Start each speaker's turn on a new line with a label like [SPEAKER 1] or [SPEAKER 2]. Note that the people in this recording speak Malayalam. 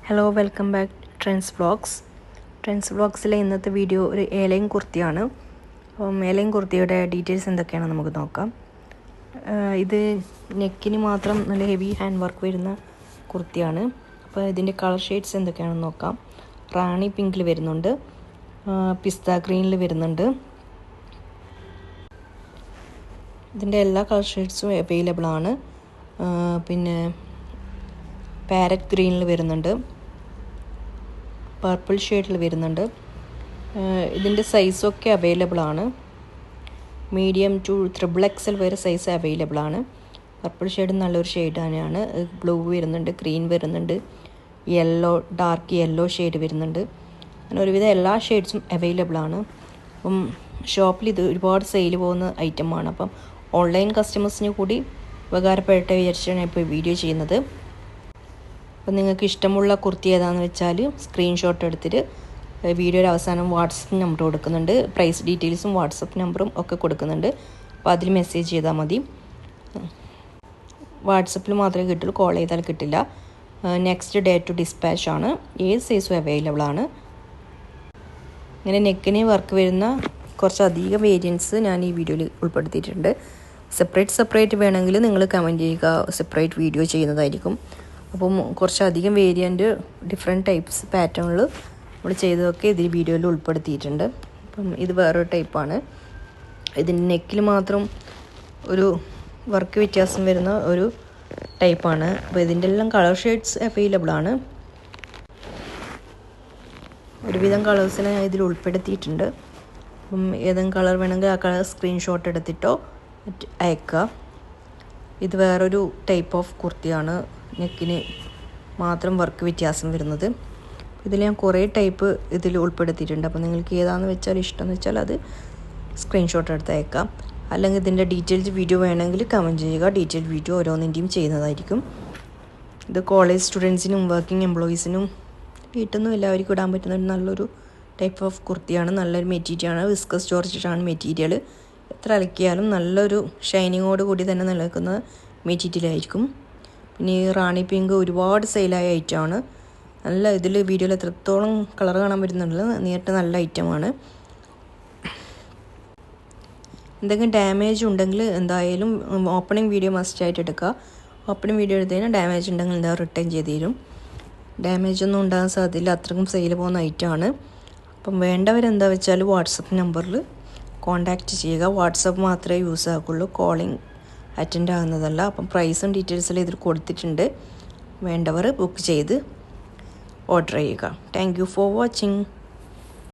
[SPEAKER 1] Hello welcome back trends vlogs. Trends വ്ളോഗ്സിലെ ഇന്നത്തെ വീഡിയോ ഒരു ഏലയും കുർത്തിയാണ്. അപ്പം ഏലയും കുർത്തിയുടെ ഡീറ്റെയിൽസ് എന്തൊക്കെയാണെന്ന് നമുക്ക് നോക്കാം. ഇത് നെക്കിന് മാത്രം നല്ല ഹെവി ഹാൻഡ് വർക്ക് വരുന്ന കുർത്തിയാണ്. അപ്പോൾ ഇതിൻ്റെ കളർ ഷെയ്ഡ്സ് എന്തൊക്കെയാണെന്ന് നോക്കാം. റാണി പിങ്കിൽ വരുന്നുണ്ട്, പിസ്ത ഗ്രീനിൽ വരുന്നുണ്ട്. ഇതിൻ്റെ എല്ലാ കളർ ഷെയ്ഡ്സും അവൈലബിൾ ആണ്. പിന്നെ പാരറ്റ് ഗ്രീനിൽ വരുന്നുണ്ട്, പർപ്പിൾ ഷെയ്ഡിൽ വരുന്നുണ്ട്. ഇതിൻ്റെ സൈസൊക്കെ അവൈലബിൾ ആണ്. മീഡിയം ടു XXL വരെ സൈസ് അവൈലബിൾ ആണ്. പർപ്പിൾ ഷെയ്ഡ് നല്ലൊരു ഷെയ്ഡ് തന്നെയാണ്. ബ്ലൂ വരുന്നുണ്ട്, ഗ്രീൻ വരുന്നുണ്ട്, യെല്ലോ, ഡാർക്ക് യെല്ലോ ഷെയ്ഡ് വരുന്നുണ്ട്. അങ്ങനെ ഒരുവിധം എല്ലാ ഷെയ്ഡ്സും അവൈലബിൾ ആണ്. അപ്പം ഷോപ്പിൽ ഇത് ഒരുപാട് സെയിൽ പോകുന്ന ഐറ്റമാണ്. അപ്പം ഓൺലൈൻ കസ്റ്റമേഴ്സിന് കൂടി ഉപകാരപ്പെട്ട വിചാരിച്ചാണ് ഇപ്പോൾ വീഡിയോ ചെയ്യുന്നത്. അപ്പോൾ നിങ്ങൾക്ക് ഇഷ്ടമുള്ള കുർത്തി ഏതാണെന്ന് വെച്ചാൽ സ്ക്രീൻഷോട്ട് എടുത്തിട്ട് വീഡിയോയുടെ അവസാനം വാട്സപ്പ് നമ്പർ കൊടുക്കുന്നുണ്ട്. പ്രൈസ് ഡീറ്റെയിൽസും വാട്സപ്പ് നമ്പറും ഒക്കെ കൊടുക്കുന്നുണ്ട്. അപ്പോൾ അതിൽ മെസ്സേജ് ചെയ്താൽ മതി. വാട്സപ്പിൽ മാത്രമേ കിട്ടുള്ളൂ, കോൾ ചെയ്താൽ കിട്ടില്ല. നെക്സ്റ്റ് ഡേ ടു ഡിസ്പാച്ച് ആണ്. ഏത് സൈസും അവൈലബിൾ ആണ്. ഇങ്ങനെ നെക്കിന് വർക്ക് വരുന്ന കുറച്ചധികം വേരിയൻസ് ഞാൻ ഈ വീഡിയോയിൽ ഉൾപ്പെടുത്തിയിട്ടുണ്ട്. സെപ്പറേറ്റ് വേണമെങ്കിൽ നിങ്ങൾ കമൻറ്റ് ചെയ്യുക, സെപ്പറേറ്റ് വീഡിയോ ചെയ്യുന്നതായിരിക്കും. അപ്പം കുറച്ചധികം വേരിയൻറ്റ് ഡിഫറെൻറ്റ് ടൈപ്സ് പാറ്റേണിൽ നമ്മൾ ചെയ്തതൊക്കെ ഇതിൽ വീഡിയോയിൽ ഉൾപ്പെടുത്തിയിട്ടുണ്ട്. അപ്പം ഇത് വേറൊരു ടൈപ്പാണ്. ഇതിൻ്റെ നെക്കിൽ മാത്രം ഒരു വർക്ക് വ്യത്യാസം വരുന്ന ഒരു ടൈപ്പാണ്. അപ്പോൾ ഇതിൻ്റെ എല്ലാം കളർ ഷെയ്ഡ്സ് അവൈലബിൾ ആണ്. ഒരുവിധം കളേഴ്സിനെ ഞാൻ ഇതിൽ ഉൾപ്പെടുത്തിയിട്ടുണ്ട്. അപ്പം ഏതെങ്കിലും കളർ വേണമെങ്കിൽ ആ കളർ സ്ക്രീൻഷോട്ട് എടുത്തിട്ടോ അയക്കുക. ഇത് വേറൊരു ടൈപ്പ് ഓഫ് കുർത്തിയാണ്, നെക്കിന് മാത്രം വർക്ക് വ്യത്യാസം വരുന്നത്. ഇതിൽ ഞാൻ കുറേ ടൈപ്പ് ഇതിൽ ഉൾപ്പെടുത്തിയിട്ടുണ്ട്. അപ്പോൾ നിങ്ങൾക്ക് ഏതാണെന്ന് വെച്ചാൽ ഇഷ്ടമെന്ന് വെച്ചാൽ അത് സ്ക്രീൻഷോട്ട് എടുത്ത് അയക്കാം. അല്ലെങ്കിൽ ഇതിൻ്റെ ഡീറ്റെയിൽസ് വീഡിയോ വേണമെങ്കിൽ കമൻറ്റ് ചെയ്യുക. ഡീറ്റെയിൽ വീഡിയോ ഓരോന്നിൻ്റെയും ചെയ്യുന്നതായിരിക്കും. ഇത് കോളേജ് സ്റ്റുഡൻസിനും വർക്കിംഗ് എംപ്ലോയീസിനും വീട്ടിൽ നിന്നും എല്ലാവർക്കും ഇടാൻ പറ്റുന്ന നല്ലൊരു ടൈപ്പ് ഓഫ് കുർത്തിയാണ്. നല്ലൊരു മെറ്റീരിയലാണ്. വിസ്കസ് ജോർജറ്റാണ് മെറ്റീരിയൽ. എത്ര അലക്കിയാലും നല്ലൊരു ഷൈനിങ്ങോട് കൂടി തന്നെ നിലനിൽക്കുന്ന മെറ്റീരിയലായിരിക്കും. പിന്നെ ഈ റാണി പിങ്ക് ഒരുപാട് സെയിലായ ഐറ്റമാണ്. നല്ല ഇതിൽ വീഡിയോയിൽ എത്രത്തോളം കളർ കാണാൻ പറ്റുന്നുണ്ടല്ലോ, നേരിട്ട് നല്ല ഐറ്റമാണ്. എന്തെങ്കിലും ഡാമേജ് ഉണ്ടെങ്കിൽ എന്തായാലും ഓപ്പണിംഗ് വീഡിയോ മസ്റ്റായിട്ട് എടുക്കുക. ഓപ്പണിംഗ് വീഡിയോ എടുത്തു കഴിഞ്ഞാൽ ഡാമേജ് ഉണ്ടെങ്കിൽ എന്താ റിട്ടേൺ ചെയ്ത് തരും. ഡാമേജ് ഒന്നും ഉണ്ടാകാൻ സാധ്യതയില്ല, അത്രക്കും സെയിൽ പോകുന്ന ഐറ്റമാണ്. അപ്പം വേണ്ടവരെന്താ വെച്ചാൽ വാട്സപ്പ് നമ്പറിൽ കോൺടാക്റ്റ് ചെയ്യുക. വാട്സപ്പ് മാത്രമേ യൂസ് ആക്കുള്ളൂ, കോളിംഗ് അറ്റൻഡ് ആകുന്നതല്ല. അപ്പം പ്രൈസും ഡീറ്റെയിൽസിൽ ഇതിൽ കൊടുത്തിട്ടുണ്ട്. വേണ്ടവർ ബുക്ക് ചെയ്ത് ഓർഡർ ചെയ്യുക. Thank you for watching.